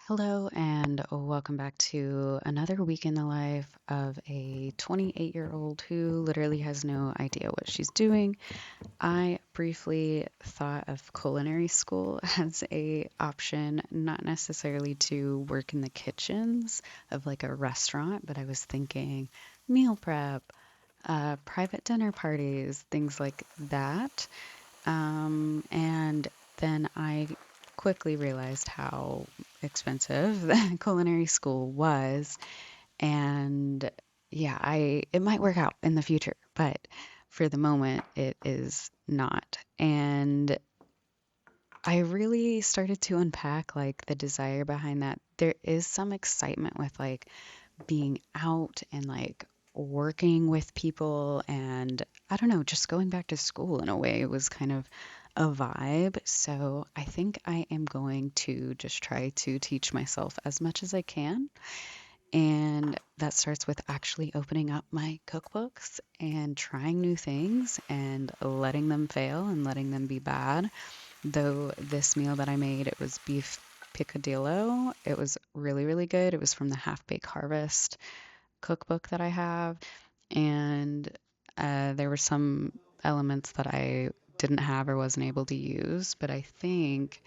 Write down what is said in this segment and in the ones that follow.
Hello, and welcome back to another week in the life of a 28-year-old who literally has no idea what she's doing. I briefly thought of culinary school as a option, not necessarily to work in the kitchens of like a restaurant, but I was thinking meal prep, private dinner parties, things like that. And then I quickly realized how expensive the culinary school was. And yeah, it might work out in the future, but for the moment it is not. And I really started to unpack like the desire behind that. There is some excitement with like being out and like working with people, and I don't know, just going back to school in a way was kind of a vibe. So I think I am going to just try to teach myself as much as I can. And that starts with actually opening up my cookbooks and trying new things and letting them fail and letting them be bad. Though this meal that I made, it was beef picadillo. It was really, really good. It was from the Half Baked Harvest cookbook that I have, and there were some elements that I didn't have or wasn't able to use, but I think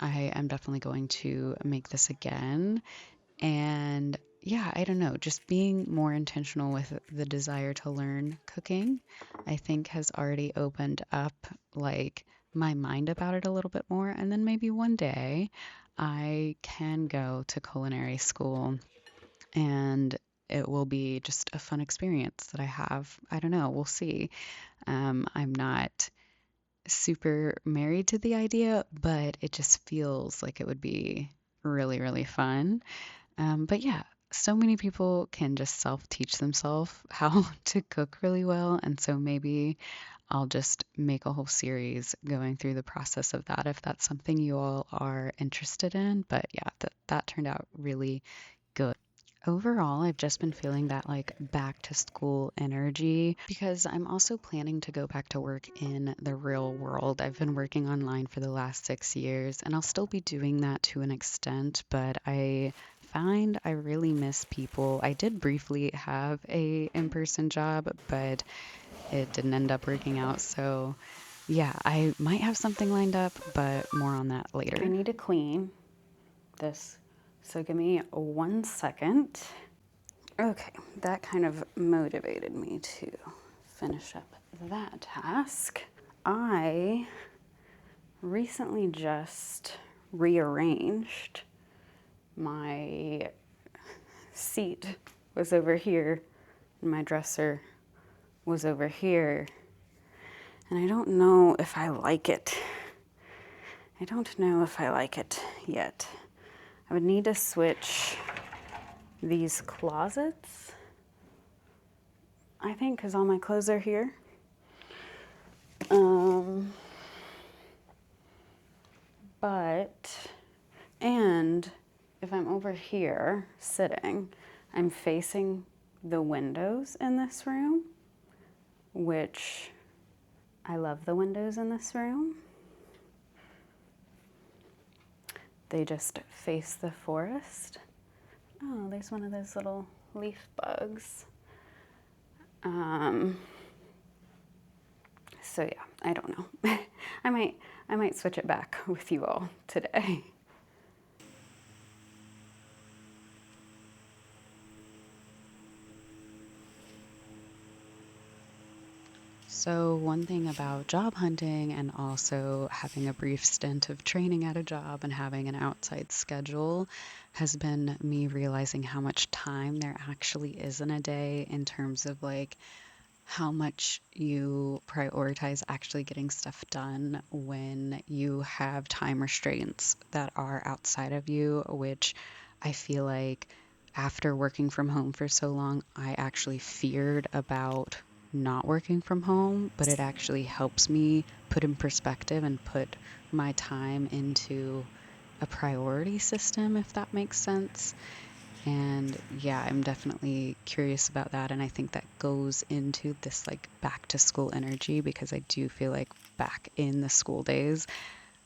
I am definitely going to make this again. And yeah, I don't know, just being more intentional with the desire to learn cooking, I think has already opened up like my mind about it a little bit more. And then maybe one day I can go to culinary school and it will be just a fun experience that I have. I don't know, we'll see. I'm not super married to the idea, but it just feels like it would be really, really fun. But yeah, so many people can just self teach themselves how to cook really well. And so maybe I'll just make a whole series going through the process of that if that's something you all are interested in. But yeah, that turned out really good. Overall, I've just been feeling that like back to school energy because I'm also planning to go back to work in the real world. I've been working online for the last 6 years and I'll still be doing that to an extent, but I find I really miss people. I did briefly have a in-person job, but it didn't end up working out. So yeah, I might have something lined up, but more on that later. I need to clean this. So give me 1 second. Okay, that kind of motivated me to finish up that task. I recently just rearranged. My seat was over here, and my dresser was over here, and I don't know if I like it. I don't know if I like it yet. I would need to switch these closets, I think, because all my clothes are here. But, and if I'm over here sitting, I'm facing the windows in this room, which I love the windows in this room. They just face the forest. Oh, there's one of those little leaf bugs. So yeah, I don't know. I might switch it back with you all today. So, one thing about job hunting and also having a brief stint of training at a job and having an outside schedule has been me realizing how much time there actually is in a day in terms of like how much you prioritize actually getting stuff done when you have time restraints that are outside of you, which I feel like after working from home for so long, I actually feared about not working from home, but it actually helps me put in perspective and put my time into a priority system, if that makes sense. And yeah, I'm definitely curious about that. And I think that goes into this like back to school energy because I do feel like back in the school days,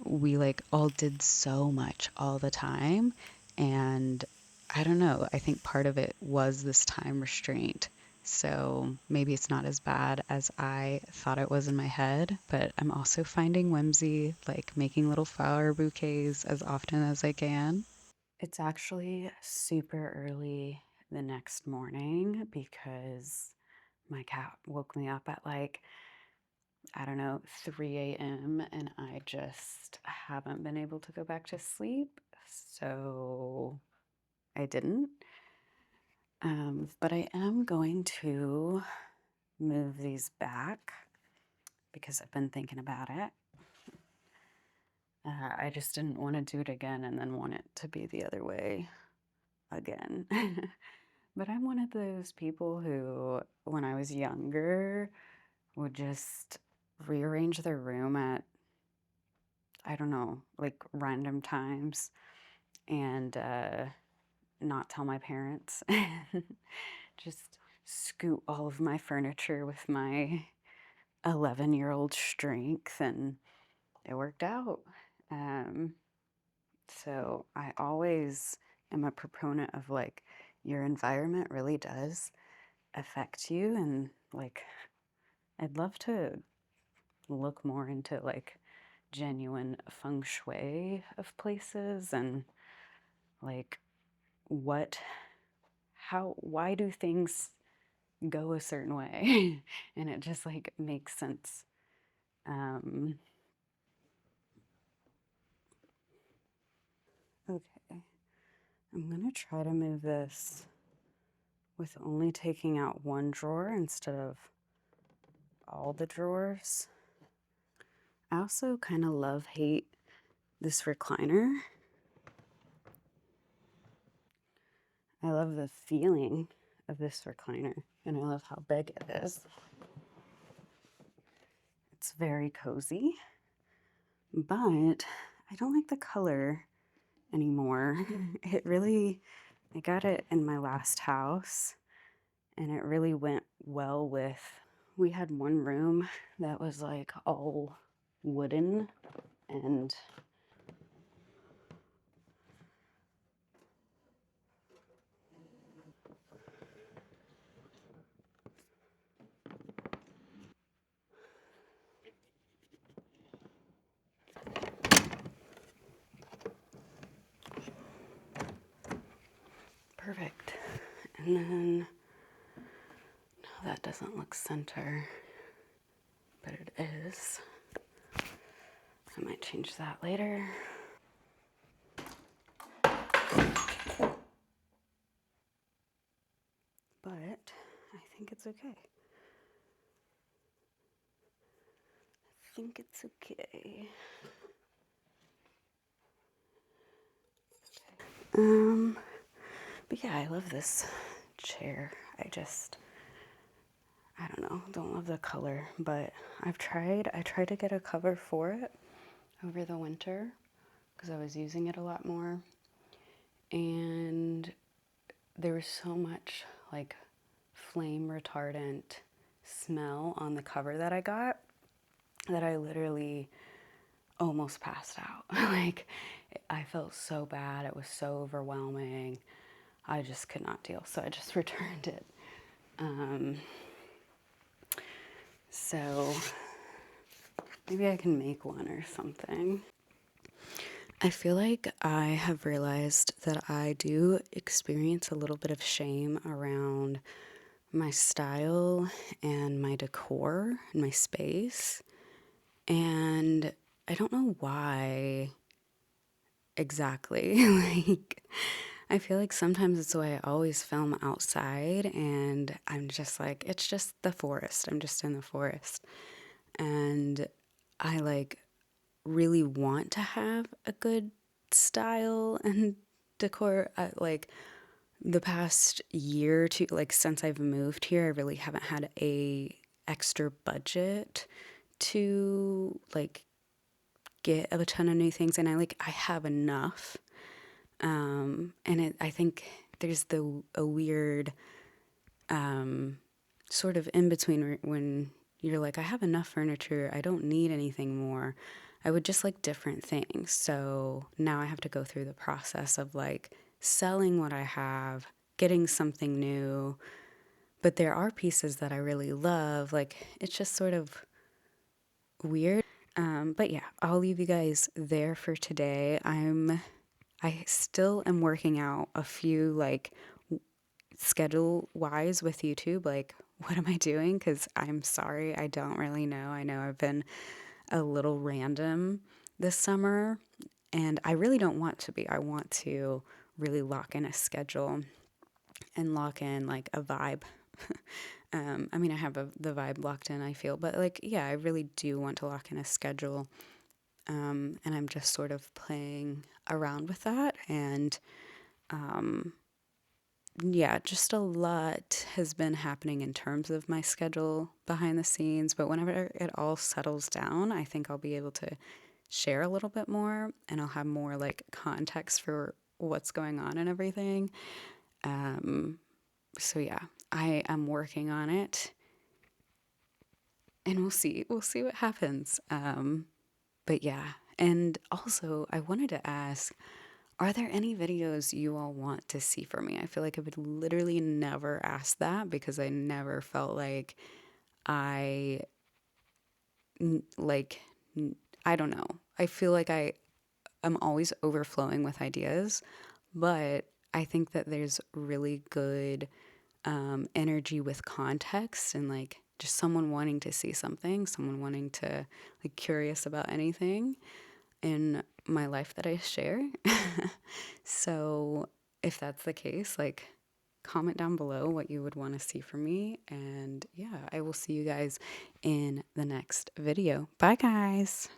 we like all did so much all the time. And I don't know, I think part of it was this time restraint. So maybe it's not as bad as I thought it was in my head, but I'm also finding whimsy, like making little flower bouquets as often as I can. It's actually super early the next morning because my cat woke me up at like, I don't know, 3 a.m. and I just haven't been able to go back to sleep. So I didn't. But I am going to move these back because I've been thinking about it. I just didn't want to do it again and then want it to be the other way again. But I'm one of those people who, when I was younger, would just rearrange their room at, I don't know, like random times and not tell my parents. Just scoot all of my furniture with my 11-year-old strength, and it worked out. Um, so I always am a proponent of like, your environment really does affect you, and like, I'd love to look more into like genuine feng shui of places and like what why do things go a certain way and it just like makes sense. um okay, I'm gonna try to move this with only taking out one drawer instead of all the drawers. I also kind of love hate this recliner. I love the feeling of this recliner and I love how big it is. It's very cozy, but I don't like the color anymore. It really, I got it in my last house and it really went well with, we had one room that was like all wooden and perfect. And then, no, that doesn't look center, but it is. I might change that later. But I think it's okay. I think it's okay. But yeah, I love this chair. I don't know, don't love the color, but I tried to get a cover for it over the winter because I was using it a lot more. And there was so much like flame retardant smell on the cover that I got that I literally almost passed out. Like, I felt so bad. It was so overwhelming. I just could not deal. So I just returned it. So maybe I can make one or something. I feel like I have realized that I do experience a little bit of shame around my style and my decor and my space. And I don't know why exactly. Like, I feel like sometimes it's the way I always film outside, and I'm just like, it's just the forest. I'm just in the forest. And I like really want to have a good style and decor. Like the past year or two, like since I've moved here, I really haven't had a extra budget to like get a ton of new things, and I have enough. I think there's a weird sort of in between when you're like, I have enough furniture, I don't need anything more, I would just like different things. So now I have to go through the process of like selling what I have, getting something new. But there are pieces that I really love. Like it's just sort of weird. But yeah, I'll leave you guys there for today. I still am working out a few like schedule wise with YouTube. Like, what am I doing? Because I'm sorry, I don't really know. I know I've been a little random this summer, and I really don't want to be. I want to really lock in a schedule and lock in like a vibe. I mean, I have the vibe locked in, I feel, but like, yeah, I really do want to lock in a schedule. And I'm just sort of playing around with that. And yeah, just a lot has been happening in terms of my schedule behind the scenes. But whenever it all settles down, I think I'll be able to share a little bit more and I'll have more like context for what's going on and everything. Um, so yeah, I am working on it and we'll see. We'll see what happens. But yeah, and also I wanted to ask, are there any videos you all want to see from me? I feel like I would literally never ask that because I never felt like I like I don't know. I feel like I'm always overflowing with ideas, but I think that there's really good energy with context and like just someone wanting to see something, someone wanting to like curious about anything in my life that I share. So if that's the case, like comment down below what you would want to see from me. And yeah, I will see you guys in the next video. Bye, guys.